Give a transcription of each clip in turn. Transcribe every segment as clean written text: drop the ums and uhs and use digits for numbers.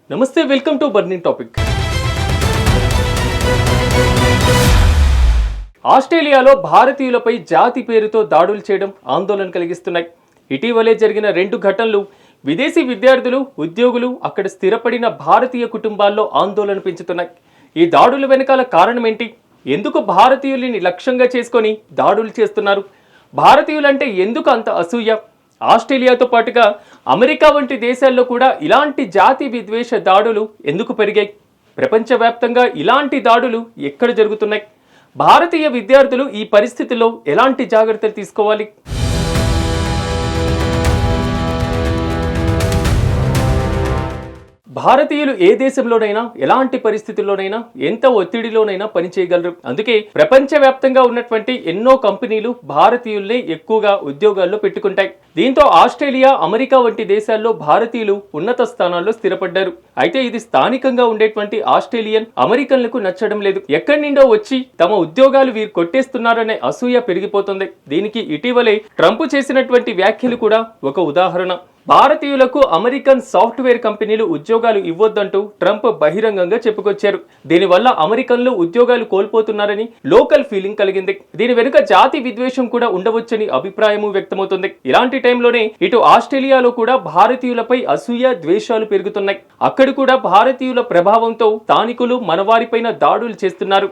నమస్తే, welcome to burning topic. ఆస్ట్రేలియాలో భారతీయులపై జాతి పేరుతో దాడులు చేయడం ఆందోళన కలిగిస్తున్నాయి. ఇటీవలే జరిగిన 2 ఘటనలు విదేశీ విద్యార్థులు, ఉద్యోగులు, అక్కడ స్థిరపడిన భారతీయ కుటుంబాల్లో ఆందోళన పెంచుతున్నాయి. ఈ దాడుల వెనకాల కారణం ఏంటి? ఎందుకు భారతీయుల్ని లక్ష్యంగా చేసుకొని దాడులు చేస్తున్నారు? భారతీయులంటే ఎందుకు అంత అసూయ? ఆస్ట్రేలియాతో పాటుగా అమెరికా వంటి దేశాల్లో కూడా ఇలాంటి జాతి విద్వేష దాడులు ఎందుకు పెరిగాయి? ప్రపంచవ్యాప్తంగా ఇలాంటి దాడులు ఎక్కడ జరుగుతున్నాయి? భారతీయ విద్యార్థులు ఈ పరిస్థితుల్లో ఎలాంటి జాగ్రత్తలు తీసుకోవాలి? భారతీయులు ఏ దేశంలోనైనా, ఎలాంటి పరిస్థితుల్లోనైనా, ఎంత ఒత్తిడిలోనైనా పనిచేయగలరు. అందుకే ప్రపంచవ్యాప్తంగా ఉన్నటువంటి ఎన్నో కంపెనీలు భారతీయుల్ని ఎక్కువగా ఉద్యోగాల్లో పెట్టుకుంటాయి. దీంతో ఆస్ట్రేలియా, అమెరికా వంటి దేశాల్లో భారతీయులు ఉన్నత స్థానాల్లో స్థిరపడ్డారు. అయితే ఇది స్థానికంగా ఉండేటువంటి ఆస్ట్రేలియన్, అమెరికన్లకు నచ్చడం లేదు. ఎక్కడి నుండో వచ్చి తమ ఉద్యోగాలు వీరు కొట్టేస్తున్నారనే అసూయ పెరిగిపోతుంది. దీనికి ఇటీవలే ట్రంప్ చేసినటువంటి వ్యాఖ్యలు కూడా ఒక ఉదాహరణ. భారతీయులకు అమెరికన్ సాఫ్ట్వేర్ కంపెనీలు ఉద్యోగాలు ఇవ్వొద్దంటూ ట్రంప్ బహిరంగంగా చెప్పుకొచ్చారు. దీనివల్ల అమెరికన్లు ఉద్యోగాలు కోల్పోతున్నారని లోకల్ ఫీలింగ్ కలిగింది. దీని వెనుక జాతి విద్వేషం కూడా ఉండవచ్చని అభిప్రాయము వ్యక్తమవుతుంది. ఇలాంటి టైంలోనే ఇటు ఆస్ట్రేలియాలో కూడా భారతీయులపై అసూయ, ద్వేషాలు పెరుగుతున్నాయి. అక్కడ కూడా భారతీయుల ప్రభావంతో స్థానికులు మనవారిపైన దాడులు చేస్తున్నారు.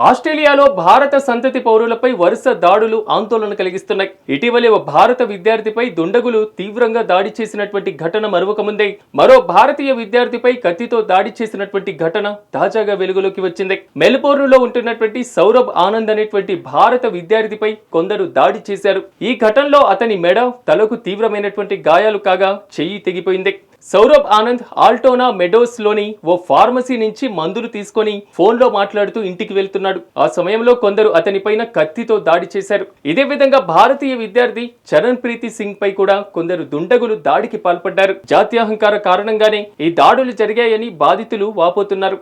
ఆస్ట్రేలియాలో భారత సంతతి పౌరులపై వరుస దాడులు ఆందోళన కలిగిస్తున్నాయి. ఇటీవలే ఓ భారత విద్యార్థిపై దుండగులు తీవ్రంగా దాడి చేసినటువంటి ఘటన మరొక ముందే మరో భారతీయ విద్యార్థిపై కత్తితో దాడి చేసినటువంటి ఘటన తాజాగా వెలుగులోకి వచ్చింది. మెల్బోర్న్లో ఉంటున్నటువంటి సౌరభ్ ఆనంద్ అనేటువంటి భారత విద్యార్థిపై కొందరు దాడి చేశారు. ఈ ఘటనలో అతని మెడ, తలకు తీవ్రమైనటువంటి గాయాలు కాగా చెయ్యి తెగిపోయింది. సౌరభ్ ఆనంద్ ఆల్టోనా మెడోస్ లోని ఓ ఫార్మసీ నుంచి మందులు తీసుకొని ఫోన్లో మాట్లాడుతూ ఇంటికి వెళ్తున్నాడు. ఆ సమయంలో కొందరు అతనిపైన కత్తితో దాడి చేశారు. ఇదే విధంగా భారతీయ విద్యార్థి చరణ్ ప్రీతి సింగ్ పై కూడా కొందరు దుండగులు దాడికి పాల్పడ్డారు. జాత్యహంకార కారణంగానే ఈ దాడులు జరిగాయని బాధితులు వాపోతున్నారు.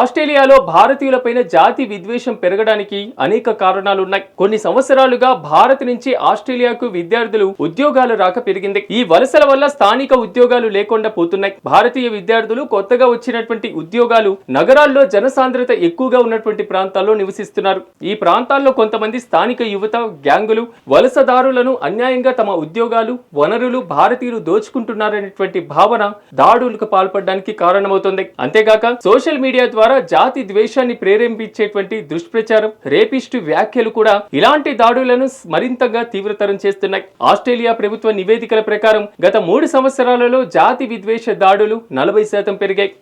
ఆస్ట్రేలియాలో భారతీయులపైన జాతి విద్వేషం పెరగడానికి అనేక కారణాలున్నాయి. కొన్ని సంవత్సరాలుగా భారత్ నుంచి ఆస్ట్రేలియాకు విద్యార్థులు ఉద్యోగాల రాక పెరిగింది. ఈ వలసల వల్ల స్థానిక ఉద్యోగాలు లేకుండా పోతున్నాయి. భారతీయ విద్యార్థులు కొత్తగా వచ్చినటువంటి ఉద్యోగాలు నగరాల్లో జనసాంద్రత ఎక్కువగా ఉన్నటువంటి ప్రాంతాల్లో నివసిస్తున్నారు. ఈ ప్రాంతాల్లో కొంతమంది స్థానిక యువత, గ్యాంగులు వలసదారులను అన్యాయంగా తమ ఉద్యోగాలు, వనరులు భారతీయులు దోచుకుంటున్నారనేటువంటి భావన దాడులకు పాల్పడడానికి కారణమవుతుంది. అంతేగాక సోషల్ మీడియా ద్వారా జాతి ద్వేషాన్ని ప్రేరేపించేటువంటి దుష్ప్రచారం, రేపిస్టు వ్యాఖ్యలు కూడా ఇలాంటి దాడులను మరింతగా తీవ్రతరం చేస్తున్నాయి. ఆస్ట్రేలియా ప్రభుత్వ నివేదికల ప్రకారం గత 3 సంవత్సరాలలో జాతి విద్వేష దాడులు 40% పెరిగాయి.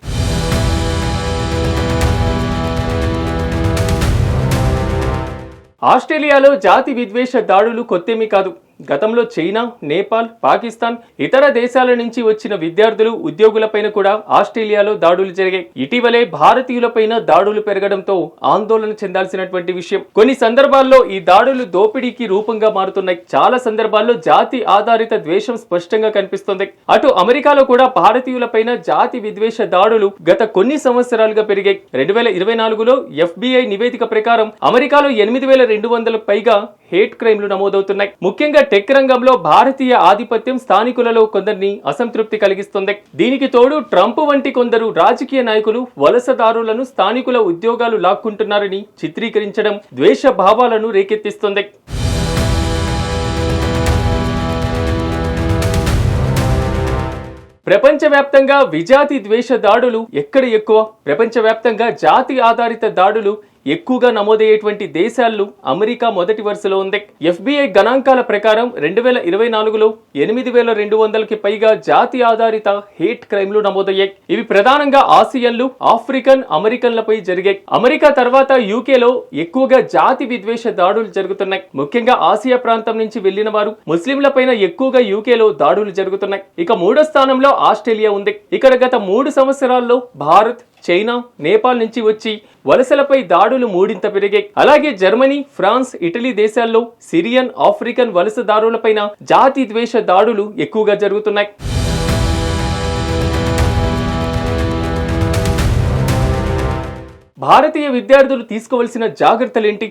ఆస్ట్రేలియాలో జాతి విద్వేష దాడులు కొత్తేమీ కాదు. గతంలో చైనా, నేపాల్, పాకిస్తాన్, ఇతర దేశాల నుంచి వచ్చిన విద్యార్థులు, ఉద్యోగులపైన కూడా ఆస్ట్రేలియాలో దాడులు జరిగాయి. ఇటీవలే భారతీయులపైన దాడులు పెరగడంతో ఆందోళన చెందాల్సినటువంటి విషయం. కొన్ని సందర్భాల్లో ఈ దాడులు దోపిడీకి రూపంగా మారుతున్నాయి. చాలా సందర్భాల్లో జాతి ఆధారిత ద్వేషం స్పష్టంగా కనిపిస్తుంది. అటు అమెరికాలో కూడా భారతీయులపైన జాతి విద్వేష దాడులు గత కొన్ని సంవత్సరాలుగా పెరిగాయి. 2024లో FBI నివేదిక ప్రకారం అమెరికాలో 8,200 పైగా హేట్ క్రైమ్లు నమోదవుతున్నాయి. ముఖ్యంగా టెక్ రంగంలో భారతీయ ఆధిపత్యం స్థానికులలో కొందరిని అసంతృప్తి కలిగిస్తుంది. దీనికి తోడు ట్రంప్ వంటి కొందరు రాజకీయ నాయకులు వలసదారులను స్థానికుల ఉద్యోగాలు లాక్కుంటున్నారని చిత్రీకరించడం ద్వేష భావాలను రేకెత్తిస్తుంది. ప్రపంచవ్యాప్తంగా విజాతి ద్వేష దాడులు ఎక్కడ ఎక్కువ? ప్రపంచవ్యాప్తంగా జాతి ఆధారిత దాడులు ఎక్కువగా నమోదయ్యేటువంటి దేశాల్లో అమెరికా మొదటి వరుసలో ఉంది. FBI గణాంకాల ప్రకారం 2024లో 8,200కి పైగా జాతి ఆధారిత హేట్ క్రైమ్లు నమోదయ్యాయి. ఇవి ప్రధానంగా ఆసియన్లు, ఆఫ్రికన్ అమెరికన్లపై జరిగాయి. అమెరికా తర్వాత UKలో ఎక్కువగా జాతి విద్వేష దాడులు జరుగుతున్నాయి. ముఖ్యంగా ఆసియా ప్రాంతం నుంచి వెళ్లిన వారు, ముస్లింలపైన ఎక్కువగా UKలో దాడులు జరుగుతున్నాయి. ఇక 3వ స్థానంలో ఆస్ట్రేలియా ఉంది. ఇక్కడ గత 3 సంవత్సరాల్లో భారత్, చైనా, నేపాల్ నుంచి వచ్చి వలసలపై దాడులు 3 పెరిగాయి. అలాగే జర్మనీ, ఫ్రాన్స్, ఇటలీ దేశాల్లో సిరియన్, ఆఫ్రికన్ వలసదారులపైన జాతి ద్వేష దాడులు ఎక్కువగా జరుగుతున్నాయి. భారతీయ విద్యార్థులు తీసుకోవాల్సిన జాగ్రత్తలేంటి?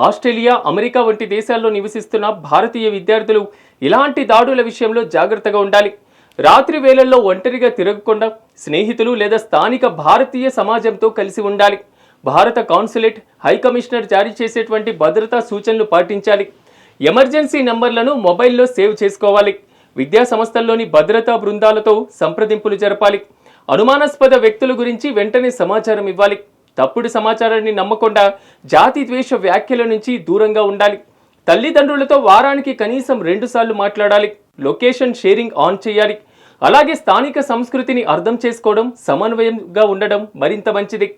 ఆస్ట్రేలియా, అమెరికా వంటి దేశాల్లో నివసిస్తున్న భారతీయ విద్యార్థులు ఇలాంటి దాడుల విషయంలో జాగ్రత్తగా ఉండాలి. రాత్రి వేళల్లో ఒంటరిగా తిరగకుండా స్నేహితులు లేదా స్థానిక భారతీయ సమాజంతో కలిసి ఉండాలి. భారత కాన్సులేట్, హై కమిషనర్ జారీ చేసేటువంటి భద్రతా సూచనలు పాటించాలి. ఎమర్జెన్సీ నంబర్లను మొబైల్లో సేవ్ చేసుకోవాలి. విద్యా సంస్థల్లోని భద్రతా బృందాలతో సంప్రదింపులు జరపాలి. అనుమానాస్పద వ్యక్తుల గురించి వెంటనే సమాచారం ఇవ్వాలి. తప్పుడు సమాచారాన్ని నమ్మకుండా జాతి ద్వేష వ్యాఖ్యల నుంచి దూరంగా ఉండాలి. తల్లిదండ్రులతో వారానికి కనీసం 2 సార్లు మాట్లాడాలి. లొకేషన్ షేరింగ్ ఆన్ చేయాలి. అలాగే స్థానిక సంస్కృతిని అర్థం చేసుకోవడం, సమన్వయంగా ఉండడం మరింత మంచిది.